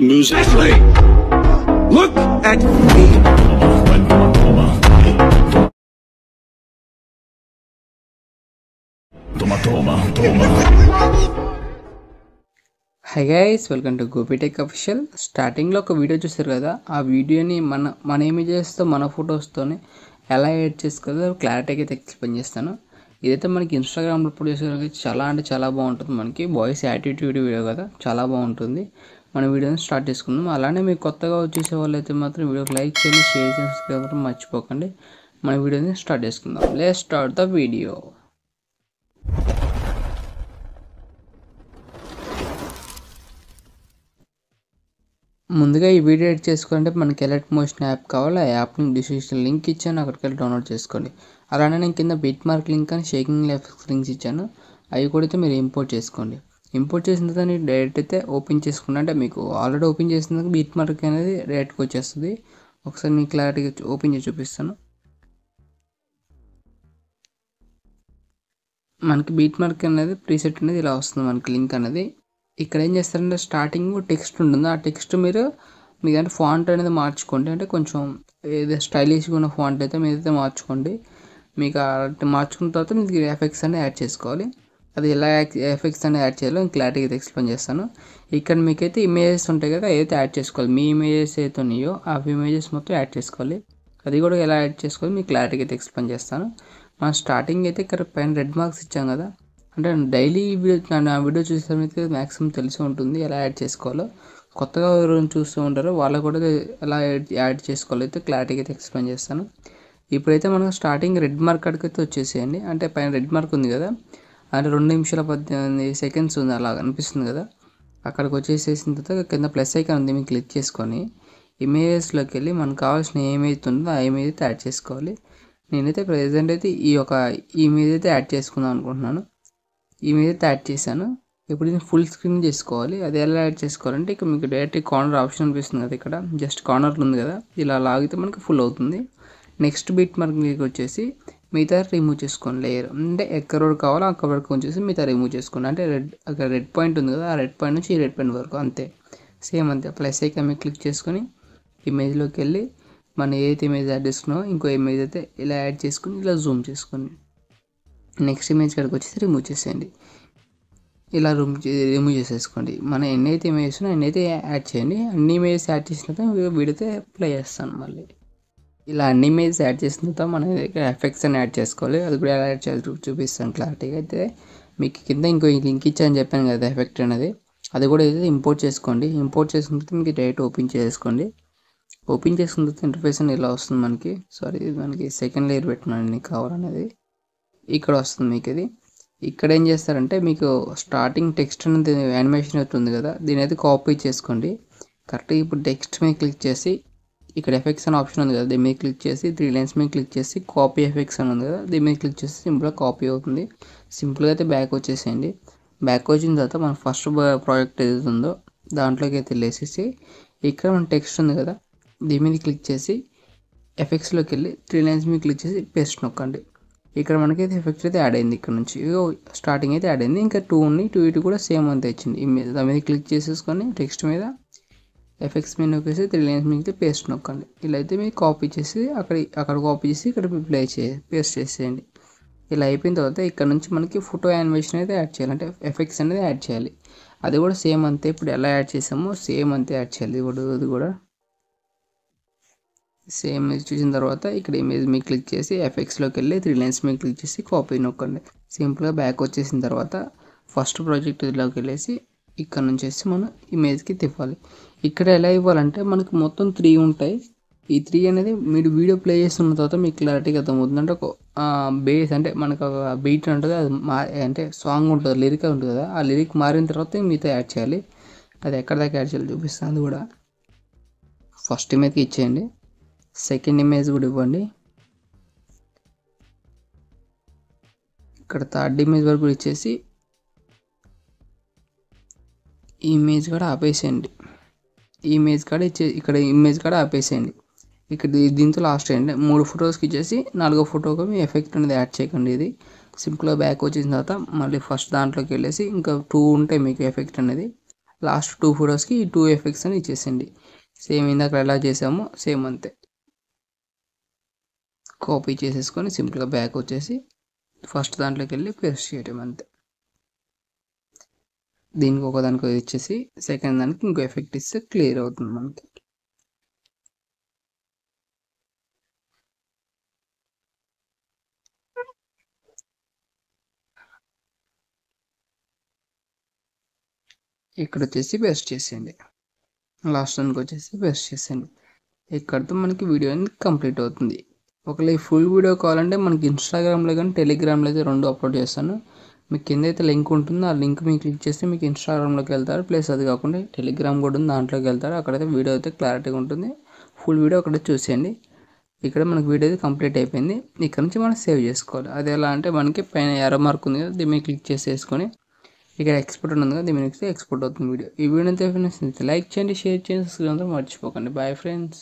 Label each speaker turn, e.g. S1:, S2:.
S1: music. Look at me. Toma.
S2: Hi guys, welcome to Gopitech official. స్టార్టింగ్లో ఒక video చూసారు కదా, ఆ వీడియోని మన ఇమేజెస్తో మన ఫొటోస్తోనే ఎలా ఎడిట్ చేసుకోవాలో క్లారిటీగా అయితే ఎక్స్ప్లెయిన్ చేస్తాను. ఇదైతే మనకి ఇన్స్టాగ్రామ్లో అప్లోడ్ చేసే చాలా అంటే చాలా బాగుంటుంది. మనకి బాయ్స్ యాటిట్యూడ్ వీడియో కదా, చాలా బాగుంటుంది. మన వీడియోని స్టార్ట్ చేసుకుందాం. అలానే మీకు కొత్తగా వచ్చేసే వాళ్ళు అయితే మాత్రం వీడియోకి లైక్ చేయండి, షేర్ చేసి సబ్స్క్రైబ్ అవ్వడం మర్చిపోకండి. మన వీడియోని స్టార్ట్ చేసుకుందాం. Let's start the video. ముందుగా ఈ వీడియో ఎడిట్ చేసుకోవాలంటే మనకి ఎలర్ట్ మోషన్ యాప్ కావాలి. ఆ యాప్ని డిస్క్రిప్షన్ లింక్ ఇచ్చాను, అక్కడికి వెళ్ళి డౌన్లోడ్ చేసుకోండి. అలానే నేను కింద బిట్ మార్క్ లింక్ అని షేకింగ్ ఎఫెక్ట్స్ లింక్స్ ఇచ్చాను, అవి కూడా అయితే మీరు ఇంపోర్ట్ చేసుకోండి. ఇంపోర్ట్ చేసిన తర్వాత నేను డైరెక్ట్ అయితే ఓపెన్ చేసుకున్నా, అంటే మీకు ఆల్రెడీ ఓపెన్ చేసిన బిట్ మార్క్ అనేది డైరెక్ట్గా వచ్చేస్తుంది. ఒకసారి మీకు క్లారిటీగా ఓపెన్ చేసి చూపిస్తాను. మనకి బీట్ మార్క్ అనేది ప్రీసెట్ అనేది ఇలా వస్తుంది. మనకి లింక్ అనేది ఇక్కడ ఏం చేస్తారంటే స్టార్టింగ్ టెక్స్ట్ ఉంటుంది. ఆ టెక్స్ట్ మీరు అంటే ఫాంట్ అనేది మార్చుకోండి. అంటే కొంచెం ఏదో స్టైలిష్గా ఉన్న ఫాంట్ అయితే మీరైతే మార్చుకోండి. మీకు మార్చుకున్న తర్వాత మీకు ఎఫెక్ట్స్ అనేది యాడ్ చేసుకోవాలి. అది ఎలా ఎఫెక్ట్స్ అనేది యాడ్ చేయాలో నేను క్లారిటీగా అయితే ఎక్స్ప్లెయిన్ చేస్తాను. ఇక్కడ మీకైతే ఇమేజెస్ ఉంటాయి కదా, ఏదైతే యాడ్ చేసుకోవాలి. మీ ఇమేజెస్ అయితే ఉన్నాయో ఆ ఇమేజెస్ మొత్తం యాడ్ చేసుకోవాలి. అది కూడా ఎలా యాడ్ చేసుకోవాలి మీకు క్లారిటీగా అయితే ఎక్స్ప్లెయిన్ చేస్తాను. మనం స్టార్టింగ్ అయితే ఇక్కడ పైన రెడ్ మార్క్స్ ఇచ్చాం కదా, అంటే డైలీ నా వీడియో చూసే అయితే మ్యాక్సిమం తెలిసి ఉంటుంది ఎలా యాడ్ చేసుకోవాలో. కొత్తగా ఎవరైనా చూస్తూ ఉంటారో వాళ్ళకు కూడా ఎలా యాడ్ చేసుకోవాలో అయితే క్లారిటీగా అయితే ఎక్స్ప్లెయిన్ చేస్తాను. ఇప్పుడైతే మనం స్టార్టింగ్ రెడ్ మార్క్ అక్కడికి అయితే వచ్చేసేయండి. అంటే పైన రెడ్ మార్క్ ఉంది కదా, అంటే 2 నిమిషాల 18 సెకండ్స్ ఉంది అలా అనిపిస్తుంది కదా, అక్కడికి వచ్చేసేసిన తర్వాత కింద ప్లస్ ఐకాన్ ఉంది, మీకు క్లిక్ చేసుకొని ఇమేజెస్లోకి వెళ్ళి మనకు కావాల్సిన ఏమైతే ఉందో ఆ ఇమేజ్ అయితే యాడ్ చేసుకోవాలి. నేనైతే ప్రజెంట్ అయితే ఈ ఇమేజ్ అయితే యాడ్ చేసుకుందాం అనుకుంటున్నాను. ఇమేజ్ అయితే యాడ్ చేశాను. ఇప్పుడు దీన్ని ఫుల్ స్క్రీన్ చేసుకోవాలి. అది ఎలా యాడ్ చేసుకోవాలంటే ఇక్కడ మీకు డైరెక్ట్ కార్నర్ ఆప్షన్ అనిపిస్తుంది కదా, ఇక్కడ జస్ట్ కార్నర్లో ఉంది కదా, ఇలా లాగితే మనకి ఫుల్ అవుతుంది. నెక్స్ట్ బిట్ మార్క్ వచ్చేసి మిగతా రిమూవ్ చేసుకోండి. లేయర్ అంటే ఎక్కడ వరకు కావాలో అక్కడ వరకు వచ్చేసి మిగతా రిమూవ్ చేసుకోండి. అంటే అక్కడ రెడ్ పాయింట్ ఉంది కదా, ఆ రెడ్ పాయింట్ నుంచి ఈ రెడ్ పాయింట్ వరకు అంతే, సేమ్ అంతే. ప్లస్ ఐకాన్ మీద క్లిక్ చేసుకొని ఇమేజ్లోకి వెళ్ళి మనం ఏదైతే ఇమేజ్ యాడ్ చేసుకున్నామో ఇంకో ఇమేజ్ అయితే ఇలా యాడ్ చేసుకుని ఇలా జూమ్ చేసుకోండి. నెక్స్ట్ ఇమేజ్ కాడికి వచ్చేసి రిమూవ్ చేసేయండి. ఇలా రిమూవ్ చేసేసుకోండి. మనం ఎన్నైతే ఇమేజెస్ ఉన్నాయో అన్నైతే యాడ్ చేయండి. అన్ని ఇమేజెస్ యాడ్ చేసిన తర్వాత వీడితే ప్లే చేస్తాను. మళ్ళీ ఇలా అన్ని ఇమేజెస్ యాడ్ చేసిన తర్వాత మనం ఎఫెక్ట్స్ అని యాడ్ చేసుకోవాలి. అది కూడా ఎలా యాడ్ చేయాలి చూపిస్తాను క్లారిటీగా. అయితే మీకు కింద ఇంకో లింక్ ఇచ్చాను చెప్పాను కదా ఎఫెక్ట్ అనేది, అది కూడా అయితే ఇంపోర్ట్ చేసుకోండి. ఇంపోర్ట్ చేసుకున్న తర్వాత మీకు డైరెక్ట్ ఓపెన్ చేసుకోండి. ఓపెన్ చేసుకున్న తర్వాత ఇంటర్ఫేస్ అని ఇలా వస్తుంది మనకి. సారీ, మనకి సెకండ్ లేయర్ పెట్టినాను నీకు కావాలనేది. ఇక్కడ వస్తుంది మీకు ఇది. ఇక్కడ ఏం చేస్తారంటే మీకు స్టార్టింగ్ టెక్స్ట్ అనేది యానిమేషన్ అవుతుంది కదా, దీని అయితే కాపీ చేసుకోండి కరెక్ట్గా. ఇప్పుడు టెక్స్ట్ మీద క్లిక్ చేసి ఇక్కడ ఎఫెక్ట్స్ అనే ఆప్షన్ ఉంది కదా, దీని మీద క్లిక్ చేసి 3 లైన్స్ మీద క్లిక్ చేసి కాపీ ఎఫెక్ట్స్ అని ఉంది కదా, దీని మీద క్లిక్ చేసి సింపుల్గా కాపీ అవుతుంది. సింపుల్గా అయితే బ్యాక్ వచ్చేసేయండి. బ్యాక్ వచ్చిన తర్వాత మన ఫస్ట్ ప్రాజెక్ట్ ఏదైతే ఉందో దాంట్లోకి అయితే వెళ్ళేసేసి ఇక్కడ మన టెక్స్ట్ ఉంది కదా, దీని మీద క్లిక్ చేసి ఎఫెక్ట్స్లోకి వెళ్ళి 3 లైన్స్ మీద క్లిక్ చేసి పేస్ట్ నొక్కండి. ఇక్కడ మనకైతే ఎఫెక్ట్ అయితే యాడ్ అయింది. ఇక్కడ నుంచి స్టార్టింగ్ అయితే యాడ్ అయింది. ఇంకా 2 ఉన్నాయి, 2 ఇటు కూడా సేమ్ అంతే ఇచ్చింది. దాని మీద క్లిక్ చేసేసుకొని టెక్స్ట్ మీద ఎఫెక్ట్స్ మీద నొక్కేసి 3 లైన్స్ మీద పేస్ట్ నొక్కండి. ఇలా అయితే మీరు కాపీ చేసి అక్కడ కాపీ చేసి ఇక్కడ పేస్ట్ చేసేయండి. ఇలా అయిపోయిన తర్వాత ఇక్కడ నుంచి మనకి ఫోటో యానిమేషన్ అయితే యాడ్ చేయాలి, అంటే ఎఫెక్ట్స్ అనేది యాడ్ చేయాలి. అది కూడా సేమ్ అంతే, ఇప్పుడు ఎలా యాడ్ చేసామో సేమ్ అంతే యాడ్ చేయాలి. అది కూడా సేమ్ చూసిన తర్వాత ఇక్కడ ఇమేజ్ మీద క్లిక్ చేసి ఎఫెక్ట్స్లోకి వెళ్ళి 3 లైన్స్ మీద క్లిక్ చేసి కాపీ నొక్కండి. సింపుల్గా బ్యాక్ వచ్చేసిన తర్వాత ఫస్ట్ ప్రాజెక్ట్ ఇదిలోకి వెళ్ళేసి ఇక్కడ నుంచి వేసి మనం ఇమేజ్కి తిప్పాలి. ఇక్కడ ఎలా ఇవ్వాలంటే మనకు మొత్తం 3 ఉంటాయి. ఈ 3 అనేది మీరు వీడియో ప్లే చేస్తున్న తర్వాత మీకు క్లారిటీగా అర్థమవుతుంది. అంటే ఒక బేస్ అంటే మనకు ఒక బీట్ ఉంటుంది, అది అంటే సాంగ్ ఉంటుంది, లిరిక్ ఉంటుంది కదా, ఆ లిరిక్ మారిన తర్వాత మీతో యాడ్ చేయాలి. అది ఎక్కడ దాకా యాడ్ చేయాలి చూపిస్తాను. అది కూడా ఫస్ట్ ఇమేజ్కి ఇచ్చేయండి, సెకండ్ ఇమేజ్ కూడా ఇవ్వండి, ఇక్కడ థర్డ్ ఇమేజ్ వరకు ఇచ్చేసి ఈ ఇమేజ్ కూడా ఆపేసేయండి. ఈ ఇమేజ్ కాడ ఇక్కడ ఇమేజ్ కాడ ఆపేసేయండి. ఇక్కడ దీంతో లాస్ట్ అయ్యండి. 3 ఫొటోస్కి ఇచ్చేసి 4వ ఫోటోకి మీ ఎఫెక్ట్ అనేది యాడ్ చేయకండి. ఇది సింపుల్గా బ్యాక్ వచ్చిన తర్వాత మళ్ళీ ఫస్ట్ దాంట్లోకి వెళ్ళేసి ఇంకా 2 ఉంటాయి మీకు ఎఫెక్ట్ అనేది, లాస్ట్ 2 ఫొటోస్కి ఈ 2 ఎఫెక్ట్స్ అని ఇచ్చేసేయండి. సేమ్ ఇందాక ఎలా చేసామో సేమ్ అంతే. కాపీ చేసేసుకొని సింపుల్గా బ్యాక్ వచ్చేసి ఫస్ట్ దాంట్లోకి వెళ్ళి పేస్ట్ చేయటం అంతే. దీనికి ఒకదానికి ఇచ్చేసి సెకండ్ దానికి ఇంకో ఎఫెక్ట్ ఇస్తే క్లియర్ అవుతుంది మనకి. ఇక్కడ వచ్చేసి పేస్ట్ చేసేయండి. లాస్ట్ దానికి వచ్చేసి పేస్ట్ చేసేయండి. ఇక్కడితో మనకి వీడియో అనేది కంప్లీట్ అవుతుంది. ఒకవేళ ఈ ఫుల్ వీడియో కావాలంటే మనకి ఇన్స్టాగ్రామ్లో కానీ టెలిగ్రామ్లో అయితే 2 అప్లోడ్ చేస్తాను. మీకు కింద అయితే లింక్ ఉంటుందో ఆ లింక్ మీకు క్లిక్ చేస్తే మీకు ఇన్స్టాగ్రామ్లోకి వెళ్తారు. ప్లస్ అది కాకుండా టెలిగ్రామ్ కూడా ఉంది, దాంట్లోకి వెళ్తారు. అక్కడైతే వీడియో అయితే క్లారిటీగా ఉంటుంది. ఫుల్ వీడియో అక్కడ చూసేయండి. ఇక్కడ మనకి వీడియో అయితే కంప్లీట్ అయిపోయింది. ఇక్కడ నుంచి మనం సేవ్ చేసుకోవాలి. అది ఎలా అంటే మనకి పైన ఎర్ర మార్క్ ఉంది కదా, దీన్ని క్లిక్ చేసేసుకొని ఇక్కడ ఎక్స్పోర్ట్ ఉంది కదా, దీని నుంచి ఎక్స్పోర్ట్ అవుతుంది వీడియో. ఈ వీడియో అయితే లైక్ చేయండి, షేర్ చేయండి, సబ్స్క్రైబ్ మర్చిపోకండి. Bye friends.